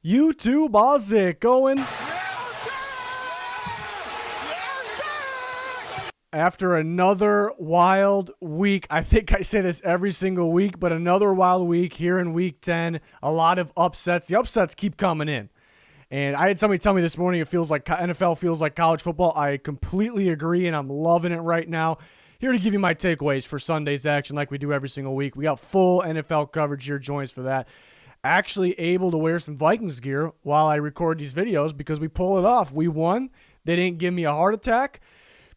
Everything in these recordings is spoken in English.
YouTube, how's it going? After another wild week, I think I say this every single week, but another wild week here in week 10. A lot of upsets. The upsets keep coming in. And I had somebody tell me this morning it feels like NFL feels like college football. I completely agree, and I'm loving it right now. Here to give you my takeaways for Sunday's action like we do every single week. We got full NFL coverage here. Join us for that. Actually able to wear some Vikings gear while I record these videos because we pull it off. We won. They didn't give me a heart attack.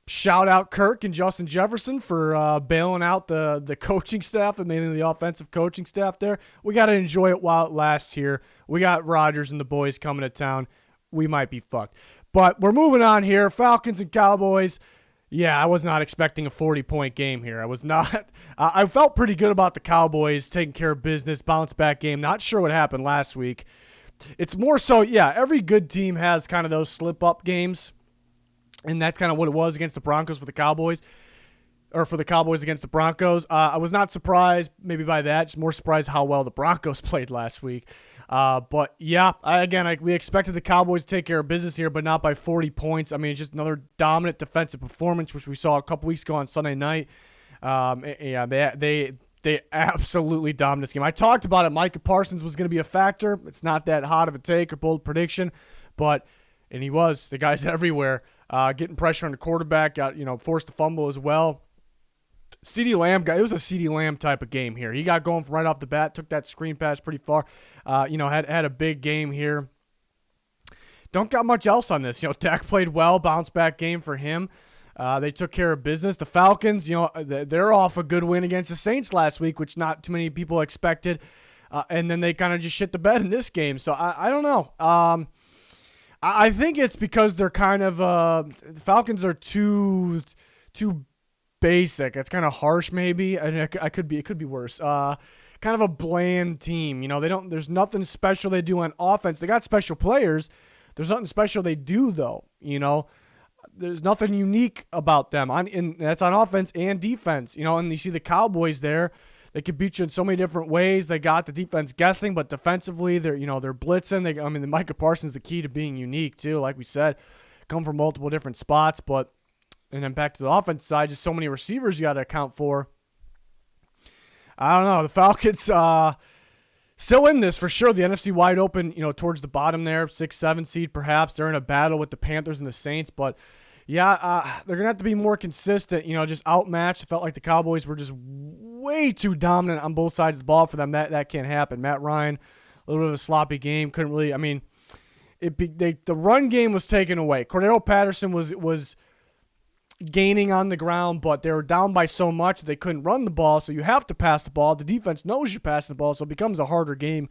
Shout out Kirk and Justin Jefferson for bailing out the coaching staff and mainly the offensive coaching staff there. We got to enjoy it while it lasts here. We got Rodgers and the boys coming to town. We might be fucked. But we're moving on here. Falcons and Cowboys. Yeah, I was not expecting a 40-point game here. I was not. I felt pretty good about the Cowboys taking care of business, bounce-back game. Not sure what happened last week. It's more so, yeah, every good team has kind of those slip-up games, and that's kind of what it was against the Broncos for the Cowboys, or for the Cowboys against the Broncos. I was not surprised maybe by that, just more surprised how well the Broncos played last week. But yeah, we expected the Cowboys to take care of business here, but not by 40 points. I mean, it's just another dominant defensive performance, which we saw a couple weeks ago on Sunday night. Yeah, they absolutely dominated this game. I talked about it. Micah Parsons was going to be a factor. It's not that hot of a take or bold prediction, and he was. The guy's everywhere, getting pressure on the quarterback. Forced to fumble as well. CeeDee Lamb, it was a CeeDee Lamb type of game here. He got going from right off the bat, took that screen pass pretty far. Had a big game here. Don't got much else on this. Dak played well, bounce back game for him. They took care of business. The Falcons, they're off a good win against the Saints last week, which not too many people expected. And then they kind of just shit the bed in this game. So I don't know. I think it's because they're kind of the Falcons are too basic. It's kind of harsh, maybe. It could be worse. Kind of a bland team. There's nothing special they do on offense. They got special players. There's nothing special they do though. There's nothing unique about them. That's on offense and defense. And you see the Cowboys there. They could beat you in so many different ways. They got the defense guessing, but defensively, they're blitzing. The Micah Parsons is the key to being unique too. Like we said, come from multiple different spots, and then back to the offense side, just so many receivers you got to account for. I don't know. The Falcons still in this for sure. The NFC wide open, towards the bottom there, 6-7 seed perhaps. They're in a battle with the Panthers and the Saints, but yeah, they're going to have to be more consistent, just outmatched. It felt like the Cowboys were just way too dominant on both sides of the ball for them. That can't happen. Matt Ryan, a little bit of a sloppy game. Couldn't really, the run game was taken away. Cordero Patterson was gaining on the ground, but they were down by so much they couldn't run the ball, so you have to pass the ball. The defense knows you're passing the ball, so it becomes a harder game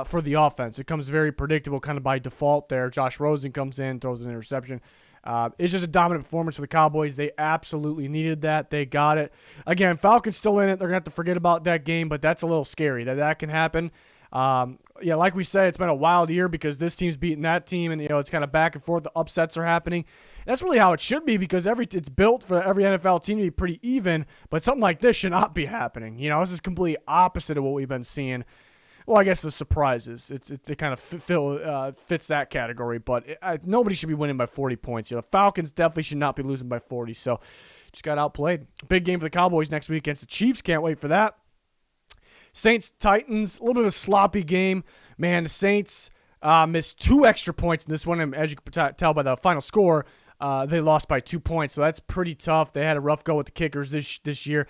for the offense. It becomes very predictable kind of by default there. Josh Rosen comes in, throws an interception. It's just a dominant performance for the Cowboys. They absolutely needed that. They got it. Again, Falcons still in it. They're going to have to forget about that game, but that's a little scary that can happen. Like we said, it's been a wild year because this team's beating that team, and it's kind of back and forth. The upsets are happening. That's really how it should be because it's built for every NFL team to be pretty even, but something like this should not be happening. This is completely opposite of what we've been seeing. Well, I guess the surprises. It kind of fits that category, but nobody should be winning by 40 points. The Falcons definitely should not be losing by 40, so just got outplayed. Big game for the Cowboys next week against the Chiefs. Can't wait for that. Saints-Titans, a little bit of a sloppy game. Man, the Saints missed 2 extra points in this one, and as you can tell by the final score, they lost by 2 points, so that's pretty tough. They had a rough go with the kickers this year.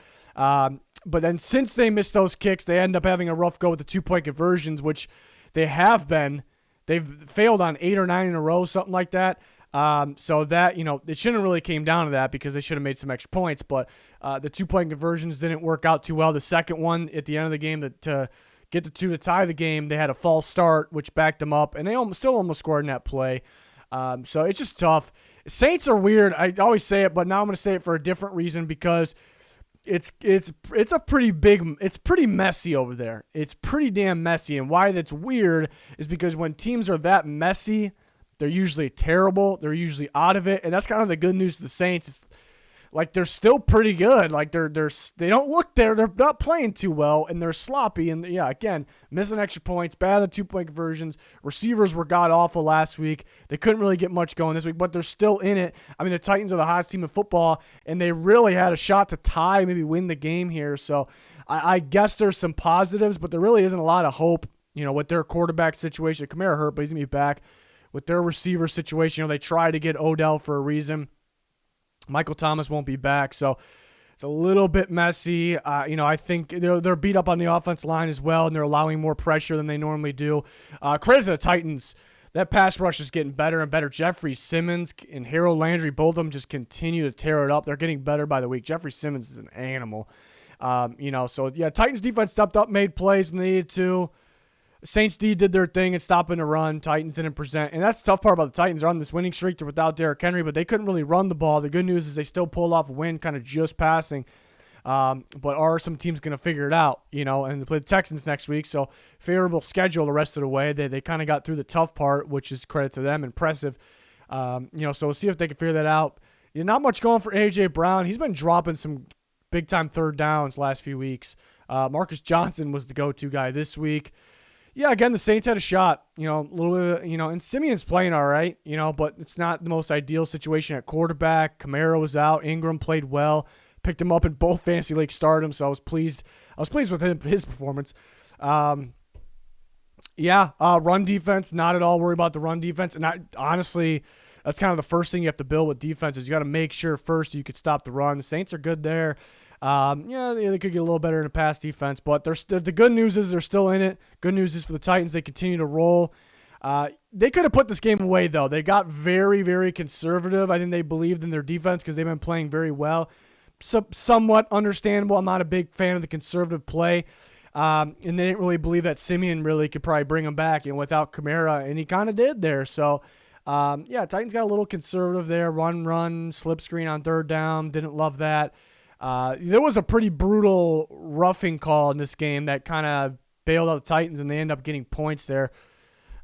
But then since they missed those kicks, they end up having a rough go with the 2-point conversions, which they have been. They've failed on 8 or 9 in a row, something like that. So that, it shouldn't really came down to that because they should have made some extra points, but the 2-point conversions didn't work out too well. The second one at the end of the game to get the 2 to tie the game, they had a false start, which backed them up, and they still almost scored in that play. So it's just tough. Saints are weird. I always say it, but now I'm going to say it for a different reason because it's pretty messy over there. It's pretty damn messy, and why that's weird is because when teams are that messy, they're usually terrible. They're usually out of it, and that's kind of the good news to the Saints. like they're still pretty good. Like they don't look there. They're not playing too well, and they're sloppy. And yeah, again, missing extra points, bad at the 2-point conversions. Receivers were god awful last week. They couldn't really get much going this week, but they're still in it. I mean, the Titans are the hottest team in football, and they really had a shot to tie, maybe win the game here. So I guess there's some positives, but there really isn't a lot of hope. With their quarterback situation. Kamara hurt, but he's going to be back. With their receiver situation, they try to get Odell for a reason. Michael Thomas won't be back, so it's a little bit messy. I think they're beat up on the offensive line as well, and they're allowing more pressure than they normally do. Credit to the Titans. That pass rush is getting better and better. Jeffrey Simmons and Harold Landry, both of them just continue to tear it up. They're getting better by the week. Jeffrey Simmons is an animal. Titans defense stepped up, made plays when they needed to. Saints D did their thing and stopping the run. Titans didn't present. And that's the tough part about the Titans. They're on this winning streak. They're without Derrick Henry, but they couldn't really run the ball. The good news is they still pulled off a win, kind of just passing. But are some teams going to figure it out, and they play the Texans next week, so favorable schedule the rest of the way. They kind of got through the tough part, which is credit to them, impressive. So we'll see if they can figure that out. Not much going for A.J. Brown. He's been dropping some big-time third downs last few weeks. Marcus Johnson was the go-to guy this week. Yeah, again, the Saints had a shot, a little bit, and Simeon's playing all right, but it's not the most ideal situation at quarterback. Kamara was out. Ingram played well, picked him up in both fantasy league stardom, so I was pleased. With his performance. Run defense, not at all worried about the run defense. And honestly, that's kind of the first thing you have to build with defense is you got to make sure first you could stop the run. The Saints are good there. They could get a little better in the pass defense, but the good news is they're still in it. Good news is for the Titans, they continue to roll. They could have put this game away, though. They got very, very conservative. I think they believed in their defense because they've been playing very well. Somewhat understandable. I'm not a big fan of the conservative play. And they didn't really believe that Simeon really could probably bring them back, without Kamara, and he kind of did there. So, Titans got a little conservative there. Run, slip screen on third down. Didn't love that. There was a pretty brutal roughing call in this game that kind of bailed out the Titans, and they end up getting points there.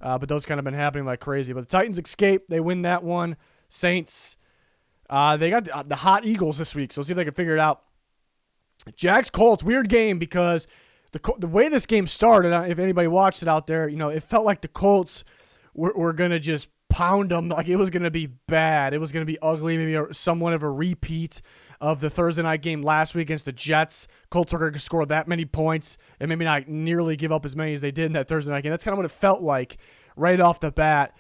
But those kind of been happening like crazy. But the Titans escape. They win that one. Saints, they got the hot Eagles this week, so let's see if they can figure it out. Jags Colts, weird game because the way this game started, if anybody watched it out there, it felt like the Colts were going to just pound them. Like it was going to be bad. It was going to be ugly, maybe somewhat of a repeat of the Thursday night game last week against the Jets. Colts were going to score that many points and maybe not nearly give up as many as they did in that Thursday night game. That's kind of what it felt like right off the bat.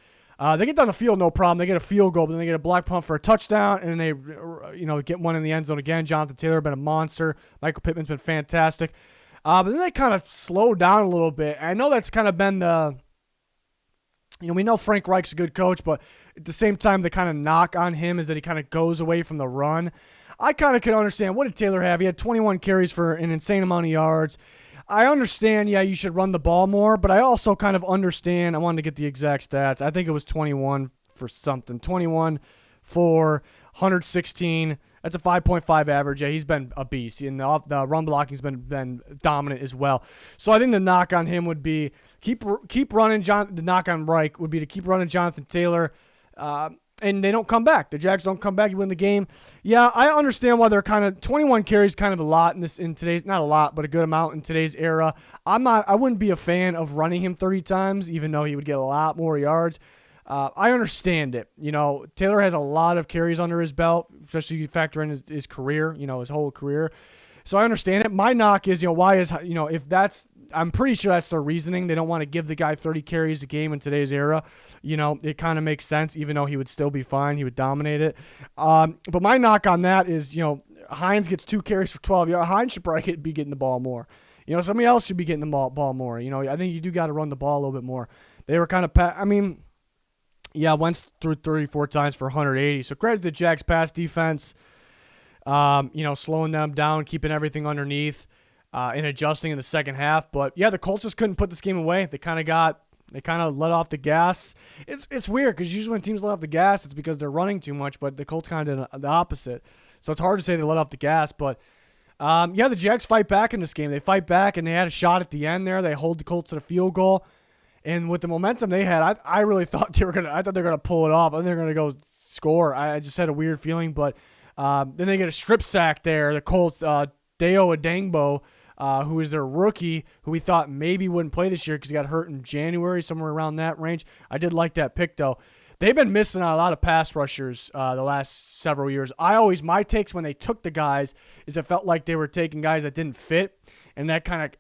They get down the field, no problem. They get a field goal, but then they get a block punt for a touchdown, and then they get one in the end zone again. Jonathan Taylor been a monster. Michael Pittman's been fantastic. But then they kind of slowed down a little bit. I know that's kind of been the we know Frank Reich's a good coach, but at the same time, the kind of knock on him is that he kind of goes away from the run. I kind of can understand. What did Taylor have? He had 21 carries for an insane amount of yards. I understand, you should run the ball more, but I also kind of understand. I wanted to get the exact stats. I think it was 21 for something. 21 for 116. That's a 5.5 average. Yeah, he's been a beast. And the run blocking's been dominant as well. So I think the knock on him would be keep running. The knock on Reich would be to keep running Jonathan Taylor. And they don't come back. The Jags don't come back. You win the game. Yeah, I understand why they're kind of 21 carries, kind of a lot in today's, not a lot, but a good amount in today's era. I wouldn't be a fan of running him 30 times, even though he would get a lot more yards. I understand it. Taylor has a lot of carries under his belt, especially if you factor in his career, his whole career. So I understand it. My knock is, why is, if that's, I'm pretty sure that's their reasoning. They don't want to give the guy 30 carries a game in today's era. It kind of makes sense, even though he would still be fine. He would dominate it. But my knock on that is, Hines gets 2 carries for 12 yards. Hines should probably be getting the ball more. Somebody else should be getting the ball more. I think you do got to run the ball a little bit more. They were kind of, Wentz threw 34 times for 180. So credit to the Jags pass defense, slowing them down, keeping everything underneath, and adjusting in the second half. But yeah, the Colts just couldn't put this game away. They kind of let off the gas. It's weird because usually when teams let off the gas, it's because they're running too much, but the Colts kind of did the opposite. So it's hard to say they let off the gas, but the Jags fight back in this game. They fight back, and they had a shot at the end there. They hold the Colts to the field goal. And with the momentum they had, I really thought they were gonna pull it off. I think they're gonna go score. I just had a weird feeling, but Then they get a strip sack there. The Colts, Deo Adangbo, who is their rookie, who we thought maybe wouldn't play this year because he got hurt in January, somewhere around that range. I did like that pick, though. They've been missing out a lot of pass rushers the last several years. My takes when they took the guys is it felt like they were taking guys that didn't fit, and that kind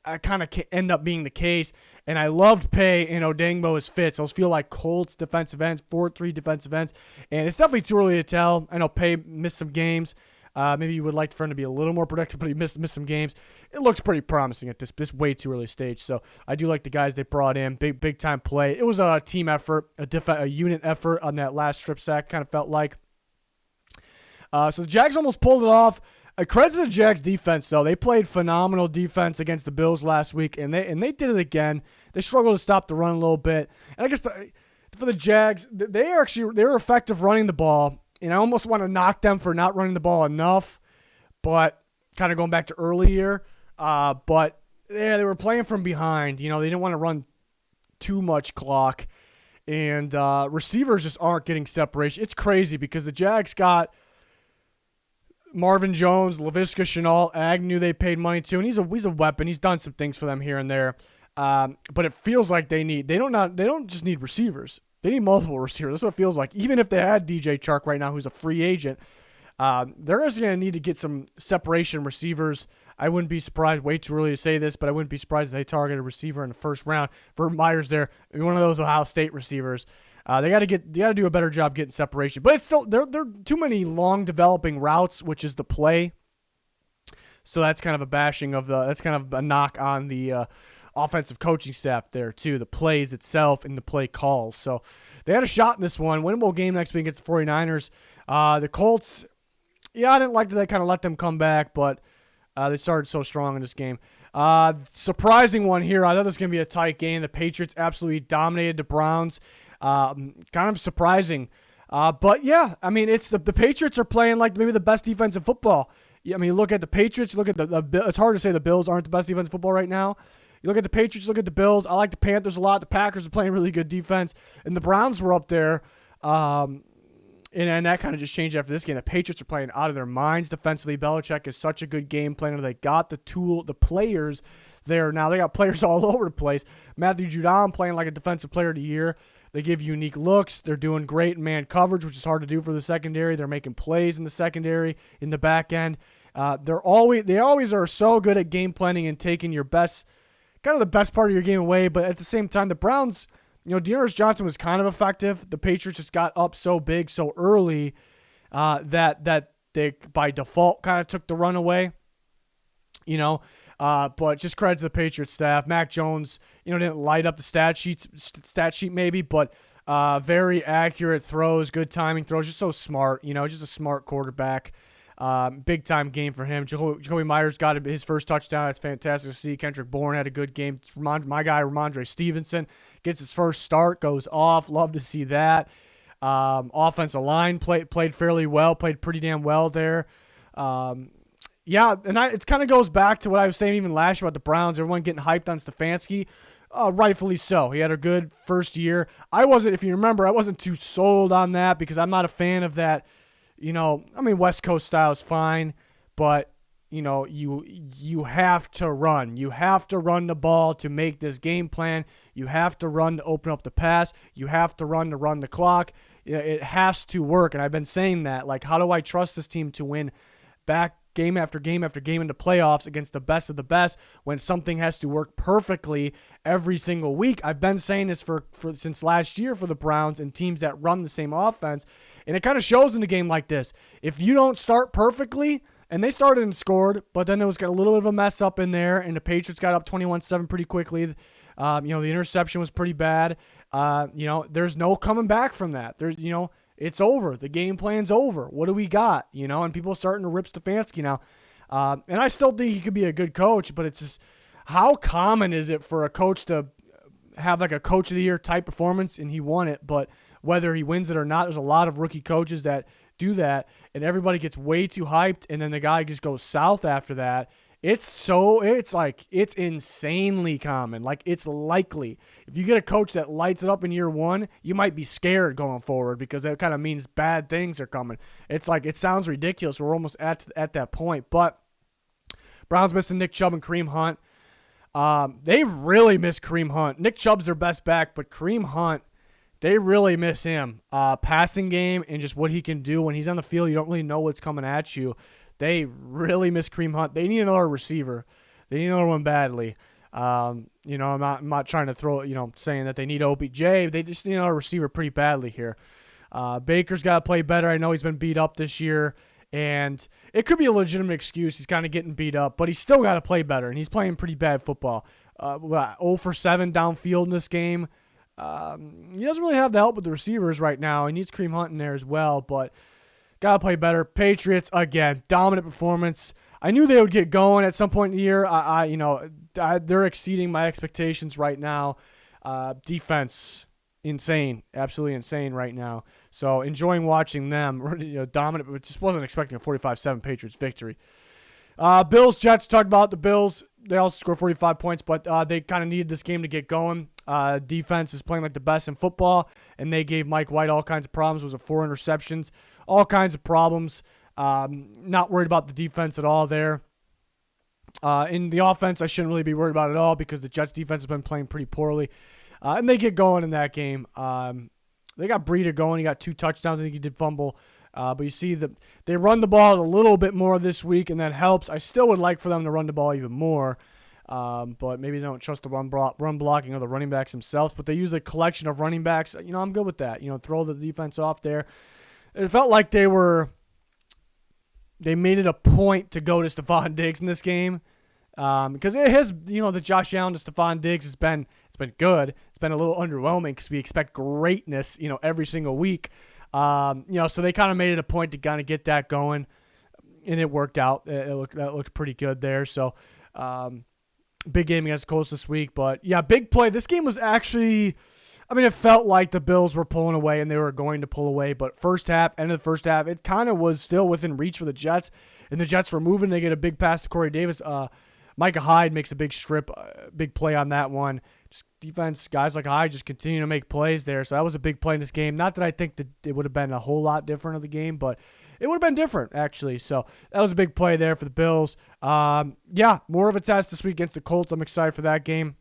of end up being the case. And I loved Pay and Odangbo as fits. Those feel like Colts defensive ends, 4-3 defensive ends, and it's definitely too early to tell. I know Pay missed some games. Maybe you would like for him to be a little more productive, but he missed some games. It looks pretty promising at this way too early stage. So I do like the guys they brought in. Big time play. It was a team effort, a unit effort on that last strip sack. Kind of felt like. So the Jags almost pulled it off. Credit to the Jags defense though. They played phenomenal defense against the Bills last week, and they did it again. They struggled to stop the run a little bit, and I guess for the Jags, they were effective running the ball. And I almost want to knock them for not running the ball enough, but kind of going back to earlier. But yeah, they were playing from behind. They didn't want to run too much clock. And receivers just aren't getting separation. It's crazy because the Jags got Marvin Jones, Laviska Shenault, Agnew they paid money to, and he's a weapon. He's done some things for them here and there. But it feels like they don't just need receivers. They need multiple receivers. That's what it feels like. Even if they had DJ Chark right now, who's a free agent, they're just going to need to get some separation receivers. I wouldn't be surprised, way too early to say this, but I wouldn't be surprised if they target a receiver in the first round. For Myers there, one of those Ohio State receivers. They got to do a better job getting separation. But it's still, there are too many long developing routes, which is the play. So that's kind of a knock on the offensive coaching staff there too, the plays itself and the play calls. So they had a shot in this one. Winnable game next week against the 49ers. The Colts, I didn't like that they kind of let them come back, but they started so strong in this game. Surprising one here. I thought this was going to be a tight game. The Patriots absolutely dominated the Browns. Kind of surprising. But yeah, I mean, it's the Patriots are playing like maybe the best defense in football. I mean, look at the Patriots, look at it's hard to say the Bills aren't the best defense in football right now. You look at the Patriots, look at the Bills. I like the Panthers a lot. The Packers are playing really good defense. And the Browns were up there. And that kind of just changed after this game. The Patriots are playing out of their minds defensively. Belichick is such a good game planner. They got the players there now. They got players all over the place. Matthew Judon playing like a defensive player of the year. They give unique looks. They're doing great in man coverage, which is hard to do for the secondary. They're making plays in the secondary, in the back end. They always are so good at game planning and taking your best, kind of the best part of your game away. But at the same time, the Browns, Dearness Johnson was kind of effective. The Patriots just got up so big so early that they by default kind of took the run away. But just credit to the Patriots staff. Mac Jones, didn't light up the stat sheet maybe, but very accurate throws, good timing throws, just so smart. Just a smart quarterback. Big time game for him. Jacoby Myers got his first touchdown. That's fantastic to see. Kendrick Bourne had a good game. My guy Ramondre Stevenson gets his first start, goes off. Love to see that. Offensive line played fairly well, played pretty damn well there. Yeah, and it kind of goes back to what I was saying even last year about the Browns. Everyone getting hyped on Stefanski. Rightfully so. He had a good first year. If you remember, I wasn't too sold on that because I'm not a fan of that. West Coast style is fine, but you have to run. You have to run the ball to make this game plan. You have to run to open up the pass. You have to run the clock. It has to work, and I've been saying that. Like, how do I trust this team to win back game after game after game in the playoffs against the best of the best when something has to work perfectly every single week? I've been saying this for since last year for the Browns and teams that run the same offense, and it kind of shows in a game like this. If you don't start perfectly, and they started and scored, but then it was got a little bit of a mess up in there, and the Patriots got up 21-7 pretty quickly. The interception was pretty bad. There's no coming back from that. It's over. The game plan's over. What do we got? And people are starting to rip Stefanski now. And I still think he could be a good coach, but it's just how common is it for a coach to have like a coach of the year type performance, and he won it, but whether he wins it or not, there's a lot of rookie coaches that do that, and everybody gets way too hyped, and then the guy just goes south after that, It's insanely common. Like, it's likely. If you get a coach that lights it up in year one, you might be scared going forward because that kind of means bad things are coming. It's like, it sounds ridiculous. We're almost at that point. But Browns missing Nick Chubb and Kareem Hunt. They really miss Kareem Hunt. Nick Chubb's their best back, but Kareem Hunt, they really miss him. Passing game and just what he can do. When he's on the field, you don't really know what's coming at you. They really miss Kareem Hunt. They need another receiver. They need another one badly. I'm not trying to throw, saying that they need OBJ. They just need another receiver pretty badly here. Baker's got to play better. I know he's been beat up this year, and it could be a legitimate excuse. He's kind of getting beat up, but he's still got to play better, and he's playing pretty bad football. 0 for 7 downfield in this game. He doesn't really have the help with the receivers right now. He needs Kareem Hunt in there as well, but got to play better. Patriots, again, dominant performance. I knew they would get going at some point in the year. They're exceeding my expectations right now. Defense, insane, absolutely insane right now. So enjoying watching them. Dominant, but just wasn't expecting a 45-7 Patriots victory. Bills, Jets, talked about the Bills. They also scored 45 points, but they kind of needed this game to get going. Defense is playing like the best in football, and they gave Mike White all kinds of problems. It was 4 interceptions, all kinds of problems. Not worried about the defense at all there. In the offense, I shouldn't really be worried about it at all because the Jets defense has been playing pretty poorly. And they get going in that game. They got Breida going. He got 2 touchdowns. I think he did fumble. But you see that they run the ball a little bit more this week, and that helps. I still would like for them to run the ball even more. But maybe they don't trust the run blocking of the running backs themselves. But they use a collection of running backs. I'm good with that. Throw the defense off there. It felt like they made it a point to go to Stephon Diggs in this game. Because it has, the Josh Allen to Stephon Diggs it's been good. It's been a little underwhelming because we expect greatness, every single week. So they kind of made it a point to kind of get that going, and it worked out. That looked pretty good there. So, big game against the Colts this week, but yeah, big play. This game was actually, it felt like the Bills were pulling away and they were going to pull away, but end of the first half, it kind of was still within reach for the Jets, and the Jets were moving. They get a big pass to Corey Davis. Micah Hyde makes a big big play on that one. Just defense, guys like Hyde just continue to make plays there. So that was a big play in this game. Not that I think that it would have been a whole lot different of the game, but it would have been different, actually. So that was a big play there for the Bills. More of a test this week against the Colts. I'm excited for that game.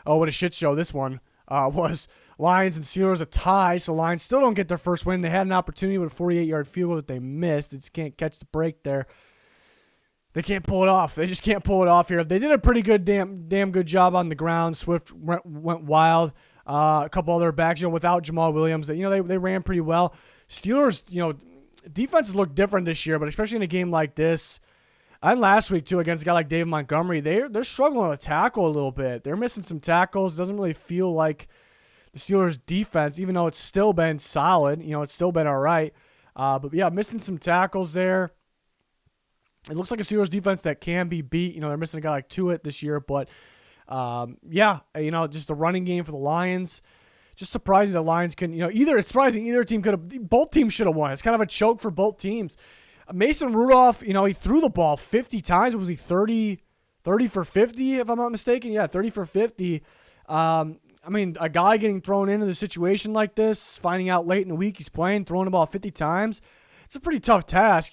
Oh, what a shit show this one was. Lions and Steelers a tie, so Lions still don't get their first win. They had an opportunity with a 48-yard field goal that they missed. They just can't catch the break there. They can't pull it off. They just can't pull it off here. They did a pretty good, damn good job on the ground. Swift went wild. A couple other backs, without Jamal Williams, they ran pretty well. Steelers, defenses look different this year, but especially in a game like this, and last week too against a guy like David Montgomery, they're struggling to tackle a little bit. They're missing some tackles. It doesn't really feel like the Steelers' defense, even though it's still been solid. It's still been all right. But yeah, missing some tackles there. It looks like a Steelers defense that can be beat. They're missing a guy like Tuitt this year, but just the running game for the Lions. Just surprising the Lions can, it's surprising either team both teams should have won. It's kind of a choke for both teams. Mason Rudolph, he threw the ball 50 times. Was he 30 for 50, if I'm not mistaken? Yeah, 30 for 50. A guy getting thrown into the situation like this, finding out late in the week he's playing, throwing the ball 50 times, it's a pretty tough task.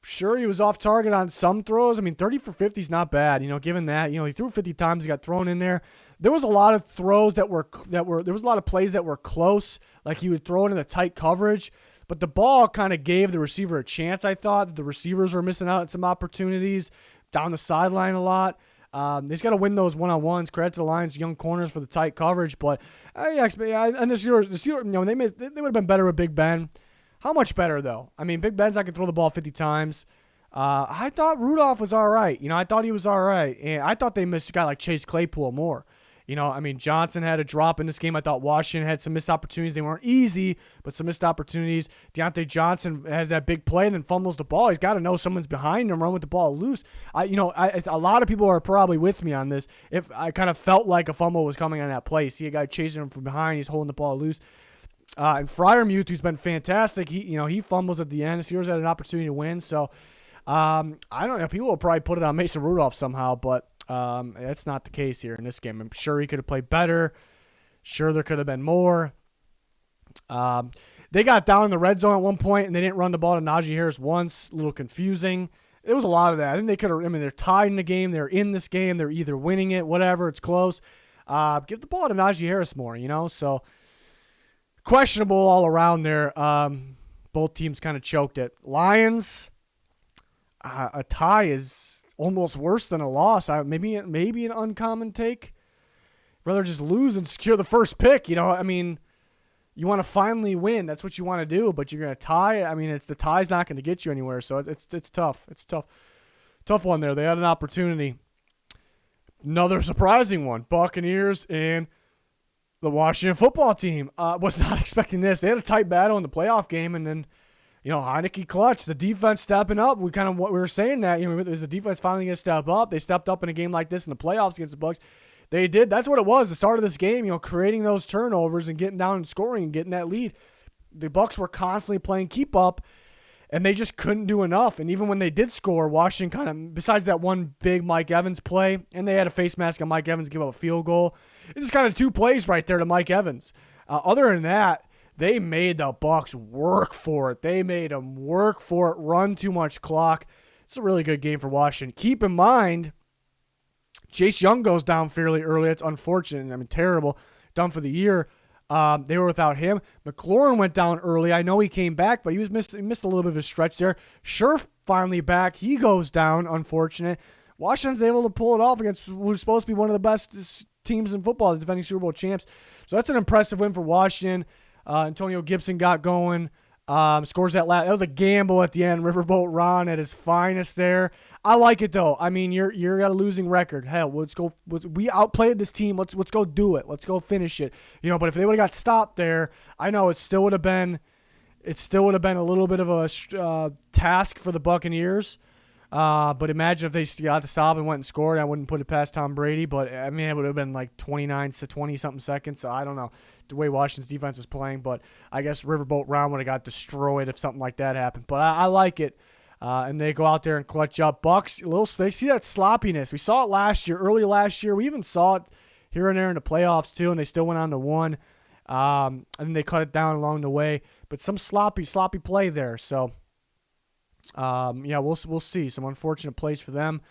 Sure, he was off target on some throws. 30 for 50 is not bad, given that. He threw 50 times, he got thrown in there. There was a lot of throws there was a lot of plays that were close, like he would throw it in the tight coverage, but the ball kind of gave the receiver a chance, I thought. The receivers were missing out on some opportunities down the sideline a lot. They just got to win those one-on-ones. Credit to the Lions' young corners for the tight coverage, but and the Steelers, they would have been better with Big Ben. How much better, though? Big Ben's not going to throw the ball 50 times. I thought Rudolph was all right. I thought he was all right. And I thought they missed a guy like Chase Claypool more. Johnson had a drop in this game. I thought Washington had some missed opportunities. They weren't easy, but some missed opportunities. Deontay Johnson has that big play and then fumbles the ball. He's got to know someone's behind him, run with the ball loose. A lot of people are probably with me on this. If I kind of felt like a fumble was coming on that play. See a guy chasing him from behind. He's holding the ball loose. And Freiermuth, who's been fantastic, he fumbles at the end. The Steelers had an opportunity to win. So, I don't know. People will probably put it on Mason Rudolph somehow, but that's not the case here in this game. I'm sure he could have played better. Sure, there could have been more. They got down in the red zone at one point, and they didn't run the ball to Najee Harris once. A little confusing. It was a lot of that. I think they could have. I mean, they're tied in the game. They're in this game. They're either winning it, whatever. It's close. Give the ball to Najee Harris more, So questionable all around there. Both teams kind of choked it. Lions, a tie is almost worse than a loss. Maybe an uncommon take. Rather just lose and secure the first pick. I mean, you want to finally win. That's what you want to do, but you're going to tie. I mean, the tie's not going to get you anywhere, so it's tough. It's tough. Tough one there. They had an opportunity. Another surprising one. Buccaneers and the Washington football team. Was not expecting this. They had a tight battle in the playoff game, and then, Heineke clutch. The defense stepping up. We were saying that, is the defense finally going to step up? They stepped up in a game like this in the playoffs against the Bucs. They did. That's what it was. The start of this game, creating those turnovers and getting down and scoring and getting that lead. The Bucs were constantly playing keep up, and they just couldn't do enough. And even when they did score, Washington kind of, besides that one big Mike Evans play, and they had a face mask on Mike Evans give up a field goal. It's just kind of two plays right there to Mike Evans. Other than that, they made the Bucs work for it. They made them work for it, run too much clock. It's a really good game for Washington. Keep in mind, Chase Young goes down fairly early. It's unfortunate. I mean, terrible. Done for the year. They were without him. McLaurin went down early. I know he came back, but he missed a little bit of a stretch there. Scherf finally back. He goes down. Unfortunate. Washington's able to pull it off against who's supposed to be one of the best teams in football, the defending Super Bowl champs. So that's an impressive win for Washington. Antonio Gibson got going. Scores that last. That was a gamble at the end. Riverboat Ron at his finest there. I like it though. I mean, you're at a losing record. Hell, let's go. We outplayed this team. Let's go do it. Let's go finish it. But if they would have got stopped there, I know it still would have been a little bit of a task for the Buccaneers. But imagine if they got to stop and went and scored. I wouldn't put it past Tom Brady. But I mean, it would have been like 29 to 20 something seconds. So I don't know the way Washington's defense is playing. But I guess Riverboat Ron would have got destroyed if something like that happened. But I like it. And they go out there and clutch up. Bucs, they see that sloppiness. We saw it early last year. We even saw it here and there in the playoffs too, and they still went on to one. And then they cut it down along the way. But some sloppy play there. So, we'll see. Some unfortunate plays for them.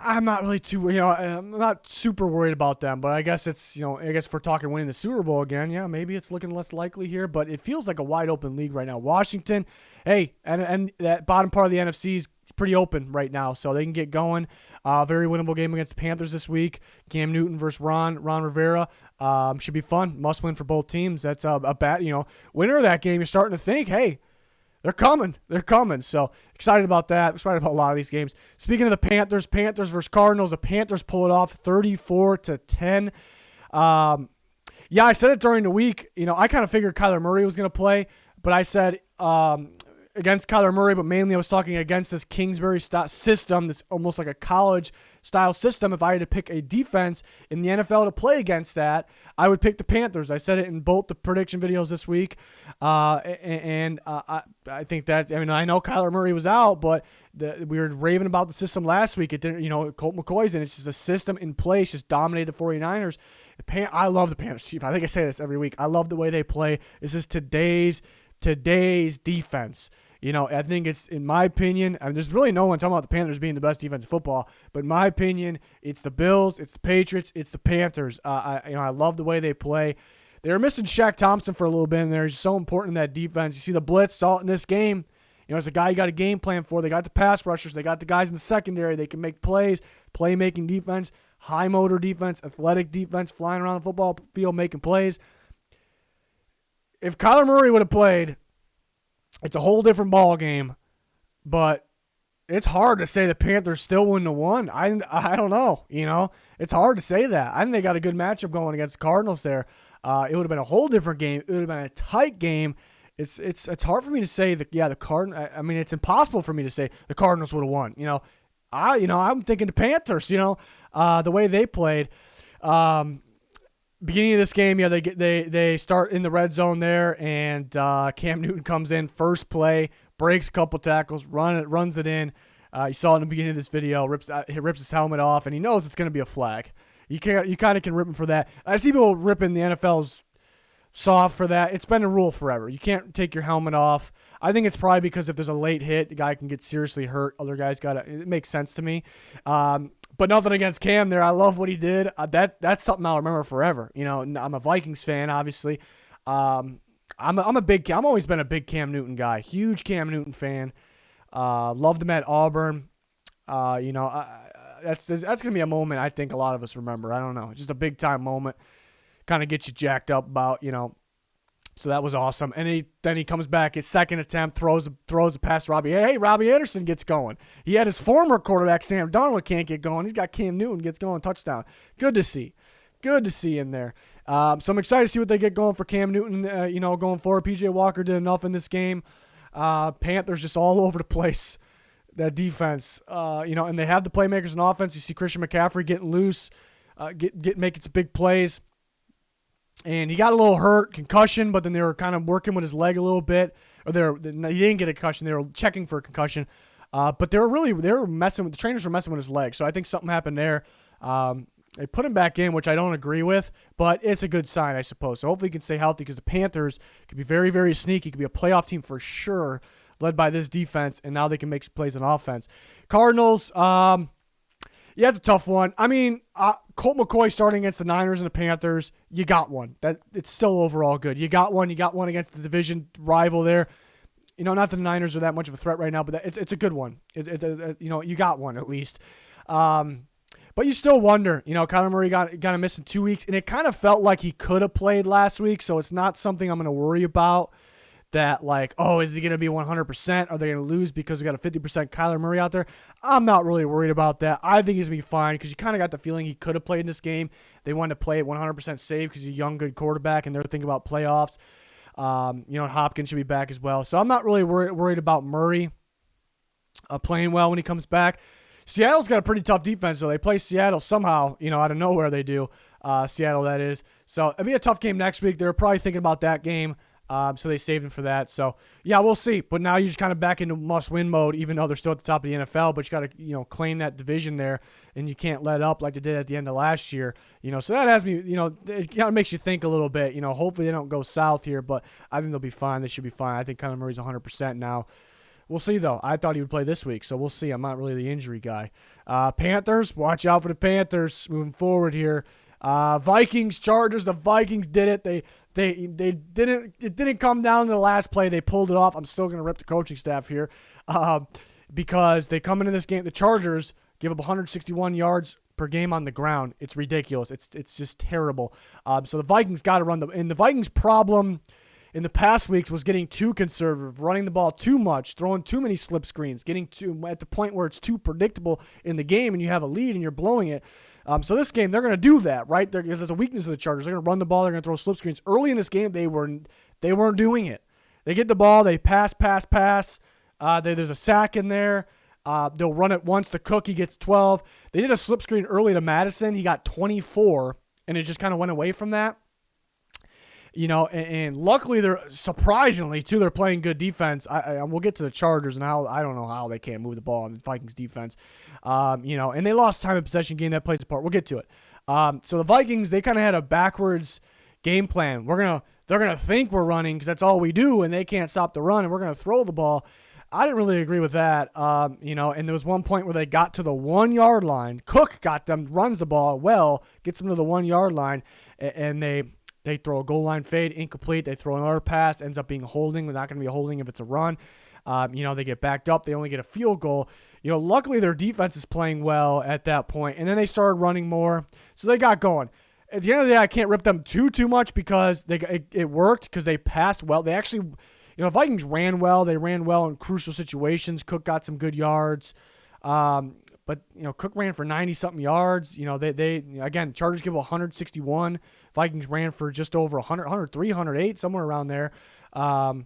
I'm not really I'm not super worried about them, but I guess it's, if we're talking winning the Super Bowl again, maybe it's looking less likely here, but it feels like a wide open league right now. Washington, hey, and that bottom part of the NFC is pretty open right now, so they can get going. Very winnable game against the Panthers this week. Cam Newton versus Ron Rivera. Should be fun. Must win for both teams. That's a bad, winner of that game. You're starting to think, hey, they're coming. So excited about that. Excited about a lot of these games. Speaking of the Panthers versus Cardinals, the Panthers pull it off 34-10. I said it during the week. I kind of figured Kyler Murray was going to play, but I said against Kyler Murray, but mainly I was talking against this Kingsbury system that's almost like a college-style system. If I had to pick a defense in the NFL to play against that, I would pick the Panthers. I said it in both the prediction videos this week, and I think that, I know Kyler Murray was out, but we were raving about the system last week. It didn't, Colt McCoy's in. It's just a system in place, just dominated the 49ers. I love the Panthers. I think I say this every week. I love the way they play. This is today's defense. I think it's, in my opinion, there's really no one talking about the Panthers being the best defense in football, but in my opinion, it's the Bills, it's the Patriots, it's the Panthers. I love the way they play. They were missing Shaq Thompson for a little bit in there. He's so important in that defense. You see the blitz all in this game. It's a guy you got a game plan for. They got the pass rushers. They got the guys in the secondary. They can make plays, playmaking defense, high motor defense, athletic defense, flying around the football field, making plays. If Kyler Murray would have played, it's a whole different ball game, but it's hard to say the Panthers still wouldn't have won. I don't know. It's hard to say that. I think they got a good matchup going against the Cardinals there. It would have been a whole different game. It would have been a tight game. It's hard for me to say that. The Cardinals. It's impossible for me to say the Cardinals would have won. I'm thinking the Panthers. The way they played. Beginning of this game, they start in the red zone there, and Cam Newton comes in first play, breaks a couple tackles, runs it in. You saw it in the beginning of this video, rips his helmet off, and he knows it's going to be a flag. You kind of can rip him for that. I see people ripping the NFL's soft for that. It's been a rule forever. You can't take your helmet off. I think it's probably because if there's a late hit, the guy can get seriously hurt. Other guys it makes sense to me. But nothing against Cam there. I love what he did. That's something I'll remember forever. I'm a Vikings fan, obviously. I've always been a big Cam Newton guy. Huge Cam Newton fan. Loved him at Auburn. That's going to be a moment I think a lot of us remember. I don't know. Just a big time moment. Kind of gets you jacked up about, So that was awesome. And then he comes back, his second attempt, throws a pass to Robbie. Hey, Robbie Anderson gets going. He had his former quarterback, Sam Darnold, can't get going. He's got Cam Newton, gets going, touchdown. Good to see. Good to see him there. So I'm excited to see what they get going for Cam Newton, going forward. P.J. Walker did enough in this game. Panthers just all over the place, that defense. And they have the playmakers in offense. You see Christian McCaffrey getting loose, making some big plays. And he got a little hurt, concussion, but then they were kind of working with his leg a little bit. He didn't get a concussion. They were checking for a concussion. But the trainers were messing with his leg. So I think something happened there. They put him back in, which I don't agree with, but it's a good sign, I suppose. So hopefully he can stay healthy because the Panthers could be very, very sneaky. Could be a playoff team for sure, led by this defense, and now they can make some plays on offense. Cardinals, it's a tough one. I mean, Colt McCoy starting against the Niners and the Panthers, you got one. It's still overall good. You got one. You got one against the division rival there. Not that the Niners are that much of a threat right now, but it's a good one. You got one at least. But you still wonder, Kyler Murray got to miss in 2 weeks, and it kind of felt like he could have played last week, so it's not something I'm going to worry about. That is he going to be 100%? Are they going to lose because we got a 50% Kyler Murray out there? I'm not really worried about that. I think he's going to be fine because you kind of got the feeling he could have played in this game. They wanted to play it 100% safe because he's a young, good quarterback, and they're thinking about playoffs. Hopkins should be back as well. So I'm not really worried about Murray playing well when he comes back. Seattle's got a pretty tough defense, though. They play Seattle somehow, out of nowhere they do. Seattle, that is. So it'll be a tough game next week. They're probably thinking about that game. So they saved him for that. So, yeah, we'll see. But now you're just kind of back into must-win mode, even though they're still at the top of the NFL. But you got to, claim that division there, and you can't let up like they did at the end of last year. So that has me, it kind of makes you think a little bit. Hopefully they don't go south here, but I think they'll be fine. They should be fine. I think Kyler Murray's 100% now. We'll see, though. I thought he would play this week, so we'll see. I'm not really the injury guy. Panthers, watch out for the Panthers moving forward here. Vikings, Chargers. The Vikings did it. They didn't. It didn't come down to the last play. They pulled it off. I'm still going to rip the coaching staff here, because they come into this game. The Chargers give up 161 yards per game on the ground. It's ridiculous. It's just terrible. So the Vikings got to run and the Vikings' problem in the past weeks was getting too conservative, running the ball too much, throwing too many slip screens, getting at the point where it's too predictable in the game and you have a lead and you're blowing it. So this game, they're going to do that, right? There's a weakness of the Chargers. They're going to run the ball. They're going to throw slip screens. Early in this game, they weren't doing it. They get the ball. They pass. There's a sack in there. They'll run it once. The Cook, he gets 12. They did a slip screen early to Madison. He got 24, and it just kind of went away from that. And luckily they're surprisingly too. They're playing good defense. We'll get to the Chargers and how I don't know how they can't move the ball in the Vikings defense. And they lost time of possession game that plays a part. We'll get to it. So the Vikings, they kind of had a backwards game plan. They're gonna think we're running because that's all we do, and they can't stop the run, and we're gonna throw the ball. I didn't really agree with that. And there was one point where they got to the 1 yard line. Cook got them, runs the ball well, gets them to the 1 yard line, and they throw a goal line fade, incomplete. They throw another pass, ends up being a holding. They're not going to be a holding if it's a run. They get backed up. They only get a field goal. Luckily their defense is playing well at that point. And then they started running more. So they got going. At the end of the day, I can't rip them too much because it worked because they passed well. They actually, Vikings ran well. They ran well in crucial situations. Cook got some good yards. But Cook ran for 90-something yards. They again, Chargers give 161. Vikings ran for just over 100, 103, 108, somewhere around there. So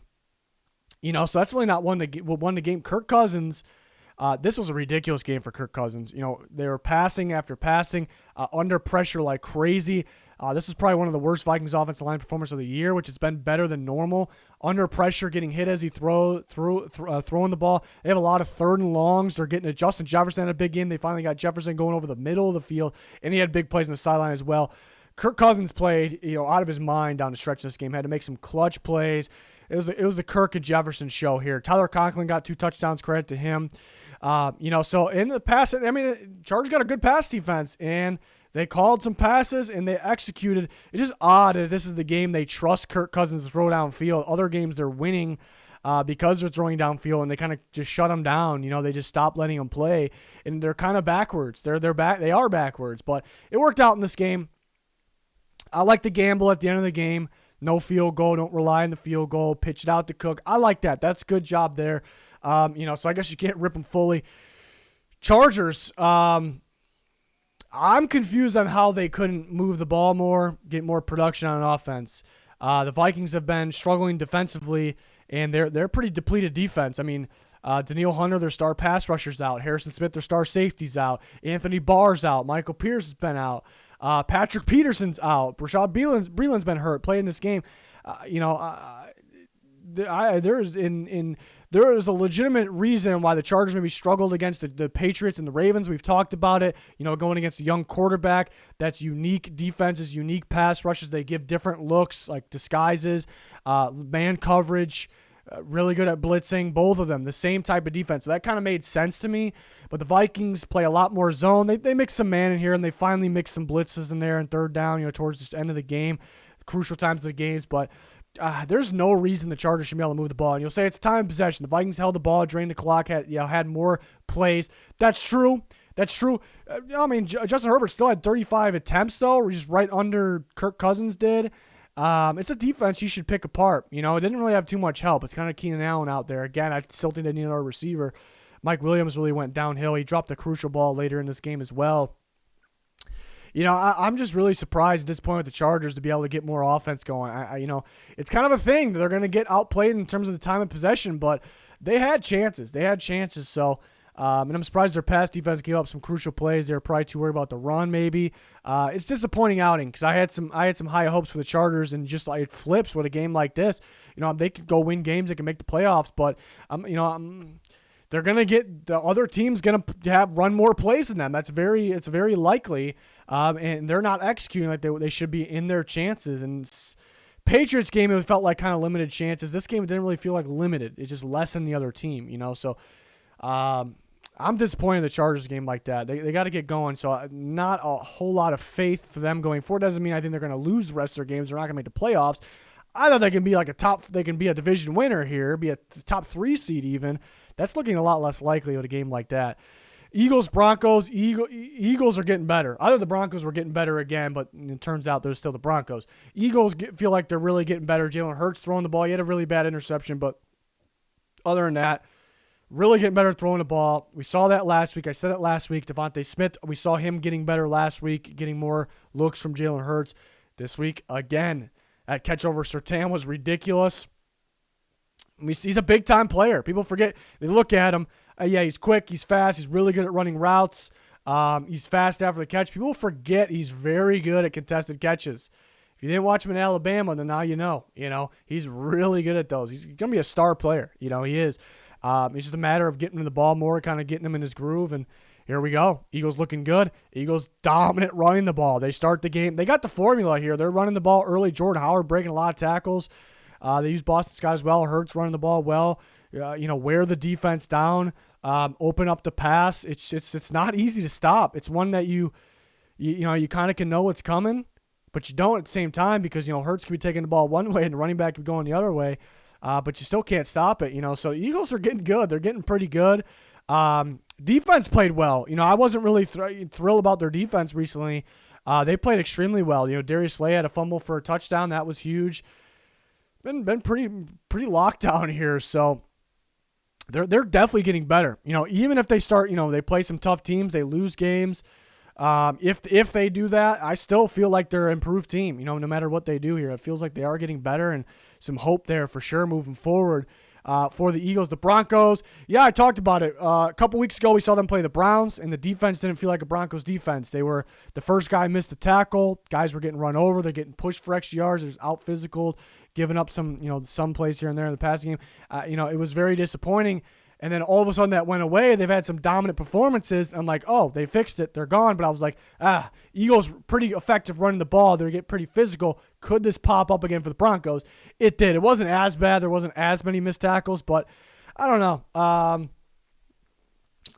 that's really not won the game. Kirk Cousins, this was a ridiculous game for Kirk Cousins. They were passing after passing, under pressure like crazy. This is probably one of the worst Vikings offensive line performance of the year, which has been better than normal. Under pressure, getting hit as he throwing the ball. They have a lot of 3rd and longs. They're getting it. Justin Jefferson had a big game. They finally got Jefferson going over the middle of the field, and he had big plays on the sideline as well. Kirk Cousins played, out of his mind down the stretch of this game. Had to make some clutch plays. It was the Kirk and Jefferson show here. Tyler Conklin got 2 touchdowns. Credit to him. So in the pass, Chargers got a good pass defense, and they called some passes and they executed. It's just odd that this is the game they trust Kirk Cousins to throw downfield. Other games they're winning because they're throwing downfield, and they kind of just shut them down. They just stop letting them play, and they're kind of backwards. They are backwards, but it worked out in this game. I like the gamble at the end of the game. No field goal. Don't rely on the field goal. Pitch it out to Cook. I like that. That's a good job there. So I guess you can't rip them fully. Chargers, I'm confused on how they couldn't move the ball more, get more production on offense. The Vikings have been struggling defensively, and they're pretty depleted defense. Daniil Hunter, their star pass rusher's out. Harrison Smith, their star safety's out. Anthony Barr's out. Michael Pierce has been out. Patrick Peterson's out. Rashad Breeland's been hurt, playing this game. There is a legitimate reason why the Chargers maybe struggled against the Patriots and the Ravens. We've talked about it. Going against a young quarterback, that's unique defenses, unique pass rushes. They give different looks, like disguises, man coverage. Really good at blitzing, both of them, the same type of defense. So that kind of made sense to me. But the Vikings play a lot more zone. They mix some man in here, and they finally mix some blitzes in there and 3rd down, towards the end of the game, crucial times of the games. But there's no reason the Chargers should be able to move the ball. And you'll say it's time of possession. The Vikings held the ball, drained the clock, had more plays. That's true. Justin Herbert still had 35 attempts, though, which is right under Kirk Cousins did. It's a defense you should pick apart. It didn't really have too much help. It's kind of Keenan Allen out there. Again, I still think they need another receiver. Mike Williams really went downhill. He dropped a crucial ball later in this game as well. I'm just really surprised and disappointed with the Chargers to be able to get more offense going. It's kind of a thing that they're going to get outplayed in terms of the time of possession, but they had chances. So, and I'm surprised their pass defense gave up some crucial plays. They were probably too worried about the run, maybe. It's disappointing outing because I had some high hopes for the Chargers, and just like it flips with a game like this. They could go win games, they can make the playoffs, but they're gonna get the other team's gonna run more plays than them. It's very likely, and they're not executing like they should be in their chances. And Patriots game, it felt like kind of limited chances. This game, it didn't really feel like limited. It just lessened the other team, So. I'm disappointed in the Chargers game like that. They got to get going. So not a whole lot of faith for them going forward. Doesn't mean I think they're going to lose the rest of their games. They're not going to make the playoffs. I thought they can be they can be a division winner here, be a top 3 seed even. That's looking a lot less likely with a game like that. Eagles, Broncos. Eagles are getting better. I thought the Broncos were getting better again, but it turns out they're still the Broncos. Eagles feel like they're really getting better. Jalen Hurts throwing the ball. He had a really bad interception, but other than that, really getting better at throwing the ball. We saw that last week. I said it last week. Devontae Smith, we saw him getting better last week, getting more looks from Jalen Hurts. This week, again, that catch over Surtain was ridiculous. He's a big-time player. People forget. They look at him. He's quick. He's fast. He's really good at running routes. He's fast after the catch. People forget he's very good at contested catches. If you didn't watch him in Alabama, then now you know. He's really good at those. He's going to be a star player. He is. It's just a matter of getting him the ball more, kind of getting him in his groove, and here we go. Eagles looking good. Eagles dominant running the ball. They start the game. They got the formula here. They're running the ball early. Jordan Howard breaking a lot of tackles. They use Boston Scott as well. Hurts running the ball well. Wear the defense down. Open up the pass. It's not easy to stop. It's one that you kind of can know what's coming, but you don't at the same time because Hurts could be taking the ball one way and the running back could be going the other way. But you still can't stop it, So the Eagles are getting good. They're getting pretty good. Defense played well. I wasn't really thrilled about their defense recently. They played extremely well. Darius Slay had a fumble for a touchdown. That was huge. Been pretty locked down here. So they're definitely getting better. Even if they start, they play some tough teams, they lose games. If they do that, I still feel like they're an improved team, no matter what they do here. It feels like they are getting better and some hope there for sure moving forward. for the Eagles. The Broncos, yeah, I talked about it. A couple weeks ago, we saw them play the Browns, and the defense didn't feel like a Broncos defense. They were, the first guy missed the tackle. Guys were getting run over. They're getting pushed for extra yards. There's out physical, giving up some plays here and there in the passing game. It was very disappointing. And then all of a sudden that went away. They've had some dominant performances. I'm like, oh, they fixed it. They're gone. But I was like, Eagles pretty effective running the ball. They get pretty physical. Could this pop up again for the Broncos? It did. It wasn't as bad. There wasn't as many missed tackles, but I don't know.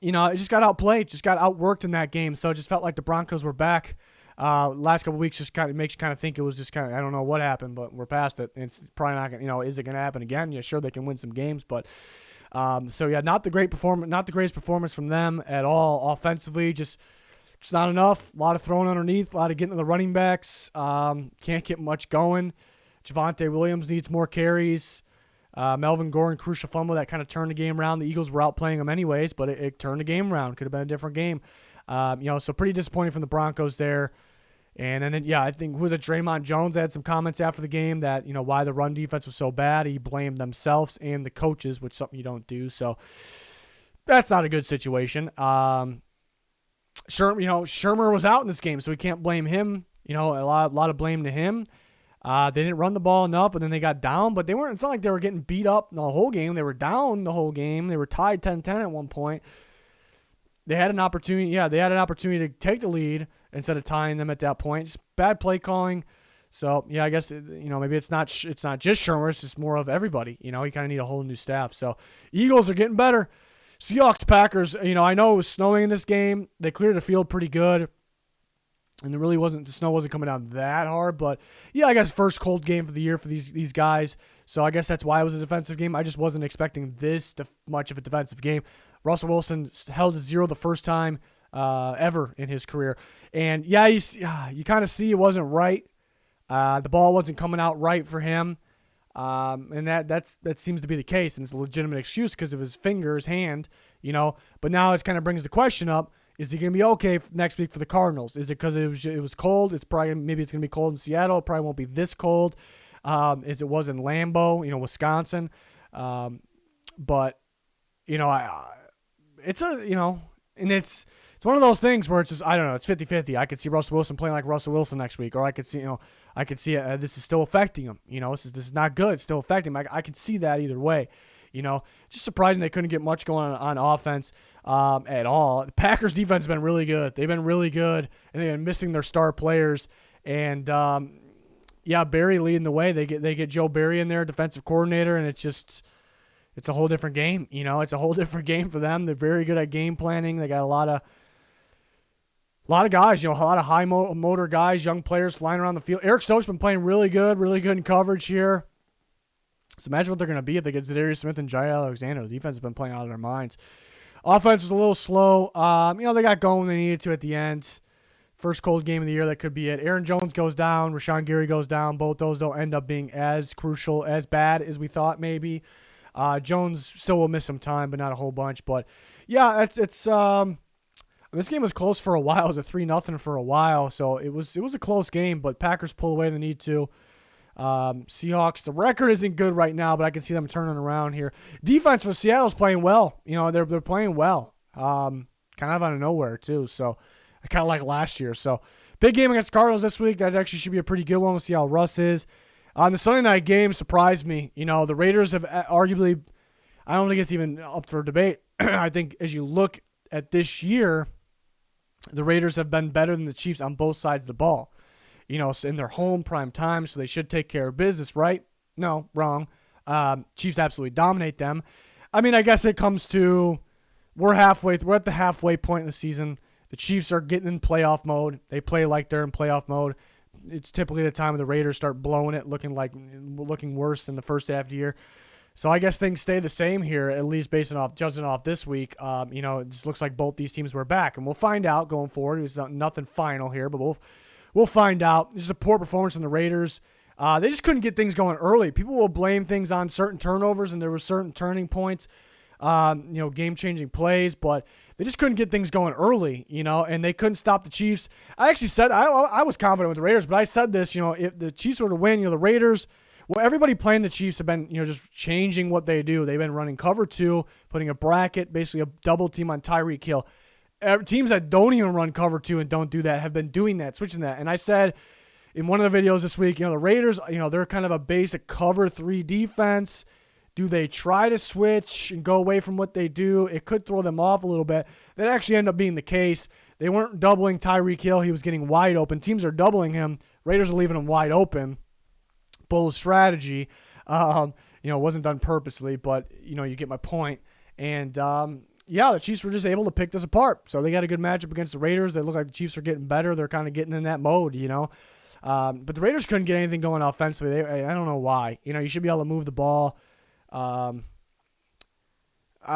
It just got outplayed, just got outworked in that game. So it just felt like the Broncos were back. Last couple of weeks just kind of makes you kind of think it was just kind of, I don't know what happened, but we're past it. It's probably not going to, is it going to happen again? Yeah, sure, they can win some games, but not the greatest performance from them at all offensively. Just not enough. A lot of throwing underneath, a lot of getting to the running backs. Can't get much going. Javonte Williams needs more carries. Melvin Gordon, crucial fumble that kind of turned the game around. The Eagles were outplaying them anyways, but it turned the game around. Could have been a different game. So pretty disappointing from the Broncos there. And then, I think, who was it? Draymond Jones had some comments after the game that, why the run defense was so bad. He blamed themselves and the coaches, which is something you don't do. So that's not a good situation. Shermer was out in this game, so we can't blame him. A lot of blame to him. They didn't run the ball enough, and then they got down. But they weren't. It's not like they were getting beat up the whole game. They were down the whole game. They were tied 10-10 at one point. They had an opportunity. Yeah, they had an opportunity to take the lead instead of tying them at that point. Just bad play calling. So, I guess, maybe it's not just Shermer. It's just more of everybody. You kind of need a whole new staff. So, Eagles are getting better. Seahawks, Packers, I know it was snowing in this game. They cleared the field pretty good. And the snow wasn't coming down that hard. But, I guess first cold game for the year for these guys. So, I guess that's why it was a defensive game. I just wasn't expecting this much of a defensive game. Russell Wilson held to 0 the first time ever in his career. And, you kind of see it wasn't right. The ball wasn't coming out right for him. And that seems to be the case. And it's a legitimate excuse because of his hand, But now it kind of brings the question up, is he going to be okay next week for the Cardinals? Is it because it was cold? Maybe it's going to be cold in Seattle. It probably won't be this cold as it was in Lambeau, Wisconsin. But, it's one of those things where it's just, I don't know, it's 50-50. I could see Russell Wilson playing like Russell Wilson next week, or I could see, this is still affecting him. This is not good. It's still affecting him. I could see that either way. Just surprising they couldn't get much going on offense at all. The Packers defense has been really good. They've been really good, and they've been missing their star players. And Barry leading the way. They get Joe Barry in there, defensive coordinator, and it's a whole different game. It's a whole different game for them. They're very good at game planning. They got a lot of guys, a lot of high motor guys, young players flying around the field. Eric Stokes been playing really good in coverage here. So imagine what they're going to be if they get Zadarius Smith and Jair Alexander. The defense has been playing out of their minds. Offense was a little slow. They got going when they needed to at the end. First cold game of the year, that could be it. Aaron Jones goes down. Rashawn Gary goes down. Both those don't end up being as crucial, as bad as we thought maybe. Jones still will miss some time, but not a whole bunch. But, this game was close for a while. It was a 3-0 for a while. So it was a close game, but Packers pull away when they need to. Seahawks, the record isn't good right now, but I can see them turning around here. Defense for Seattle's playing well. They're playing well. Kind of out of nowhere too. So kind of like last year. So big game against Cardinals this week. That actually should be a pretty good one. We'll see how Russ is. The Sunday night game surprised me. The Raiders have arguably, I don't think it's even up for debate. I think as you look at this year, the Raiders have been better than the Chiefs on both sides of the ball. In their home prime time, so they should take care of business, right? No, wrong. Chiefs absolutely dominate them. I guess it comes to we're at the halfway point in the season. The Chiefs are getting in playoff mode. They play like they're in playoff mode. It's typically the time the Raiders start blowing it, looking worse than the first half of the year. So I guess things stay the same here, at least judging off this week. It just looks like both these teams were back, and we'll find out going forward. It's nothing final here, but we'll find out. This is a poor performance from the Raiders. They just couldn't get things going early. People will blame things on certain turnovers, and there were certain turning points, game-changing plays, but they just couldn't get things going early, and they couldn't stop the Chiefs. I actually said I was confident with the Raiders, but I said this, if the Chiefs were to win, the Raiders Well, everybody playing the Chiefs have been, just changing what they do. They've been running cover 2, putting a bracket, basically a double team on Tyreek Hill. Teams that don't even run cover 2 and don't do that have been doing that, switching that. And I said in one of the videos this week, the Raiders, they're kind of a basic cover 3 defense. Do they try to switch and go away from what they do? It could throw them off a little bit. That actually ended up being the case. They weren't doubling Tyreek Hill. He was getting wide open. Teams are doubling him. Raiders are leaving him wide open. Bold strategy. It wasn't done purposely, but, you get my point. And, the Chiefs were just able to pick this apart. So they got a good matchup against the Raiders. They look like the Chiefs are getting better. They're kind of getting in that mode, But the Raiders couldn't get anything going offensively. I don't know why. You should be able to move the ball. I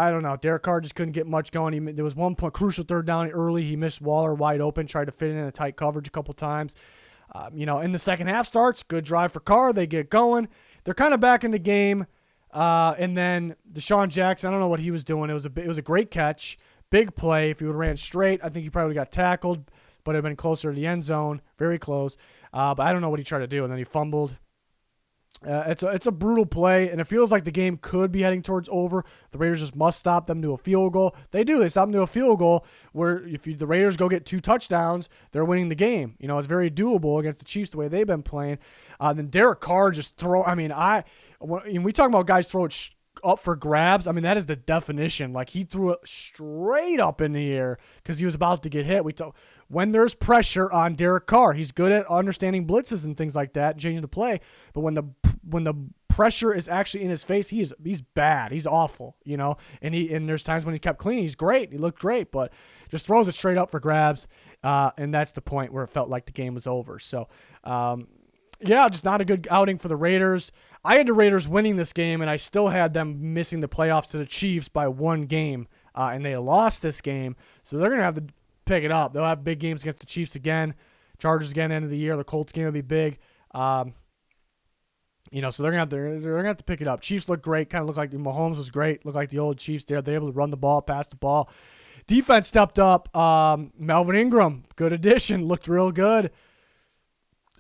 don't know. Derek Carr just couldn't get much going. There was one point, crucial third down early. He missed Waller wide open, tried to fit in a tight coverage a couple times. In the second half starts, good drive for Carr. They get going. They're kind of back in the game. And then Deshaun Jackson, I don't know what he was doing. It was a great catch, big play. If he would have ran straight, I think he probably got tackled, but it would have been closer to the end zone, very close. But I don't know what he tried to do, and then he fumbled. It's a brutal play, and it feels like the game could be heading towards over. The Raiders just must stop them to a field goal. They do. They stop them to a field goal where the Raiders go get 2 touchdowns, they're winning the game. It's very doable against the Chiefs the way they've been playing. Then Derek Carr just when we talk about guys throw it up for grabs, that is the definition. Like, he threw it straight up in the air because he was about to get hit. When there's pressure on Derek Carr, he's good at understanding blitzes and things like that, changing the play. But when the pressure is actually in his face, he's bad. He's awful, And there's times when he kept clean. He's great. He looked great, but just throws it straight up for grabs. And that's the point where it felt like the game was over. So, just not a good outing for the Raiders. I had the Raiders winning this game, and I still had them missing the playoffs to the Chiefs by 1 game. And they lost this game, so they're going to have to pick it up. They'll have big games against the Chiefs again, Chargers again end of the year. The Colts game will be big. So they're gonna have to pick it up. Chiefs look great. Kind of look like Mahomes was great. Look like the old Chiefs there. They're able to run the ball, pass the ball. Defense stepped up. Melvin Ingram, good addition. Looked real good.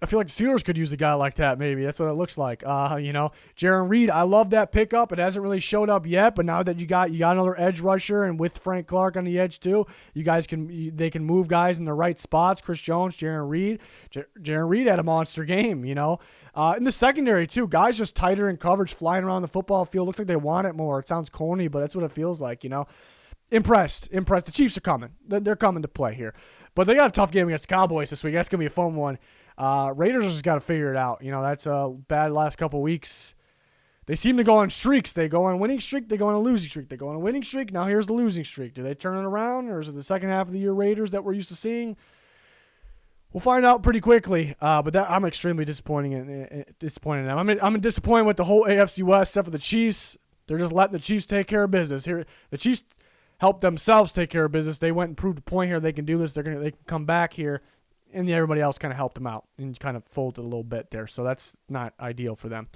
I feel like the Steelers could use a guy like that, maybe. That's what it looks like. Jaron Reed, I love that pickup. It hasn't really showed up yet, but now that you got another edge rusher, and with Frank Clark on the edge too, they can move guys in the right spots. Chris Jones, Jaron Reed. Jaron Reed had a monster game, In the secondary too, guys just tighter in coverage, flying around the football field. Looks like they want it more. It sounds corny, but that's what it feels like, Impressed. The Chiefs are coming. They're coming to play here. But they got a tough game against the Cowboys this week. That's going to be a fun one. Raiders just got to figure it out. That's a bad last couple weeks. They seem to go on streaks. They go on a winning streak. They go on a losing streak. They go on a winning streak. Now here's the losing streak. Do they turn it around, or is it the second half of the year Raiders that we're used to seeing? We'll find out pretty quickly. But I'm extremely disappointed in them. I'm disappointed with the whole AFC West except for the Chiefs. They're just letting the Chiefs take care of business here. The Chiefs helped themselves take care of business. They went and proved a point here. They can do this. They can come back here. And everybody else kind of helped them out and kind of folded a little bit there. So that's not ideal for them.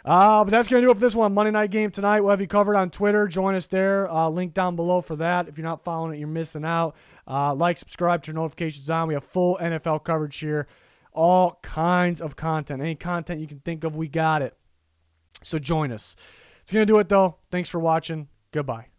But that's going to do it for this one. Monday night game tonight. We'll have you covered on Twitter. Join us there. Link down below for that. If you're not following it, you're missing out. Like, subscribe, turn notifications on. We have full NFL coverage here. All kinds of content. Any content you can think of, we got it. So join us. It's going to do it, though. Thanks for watching. Goodbye.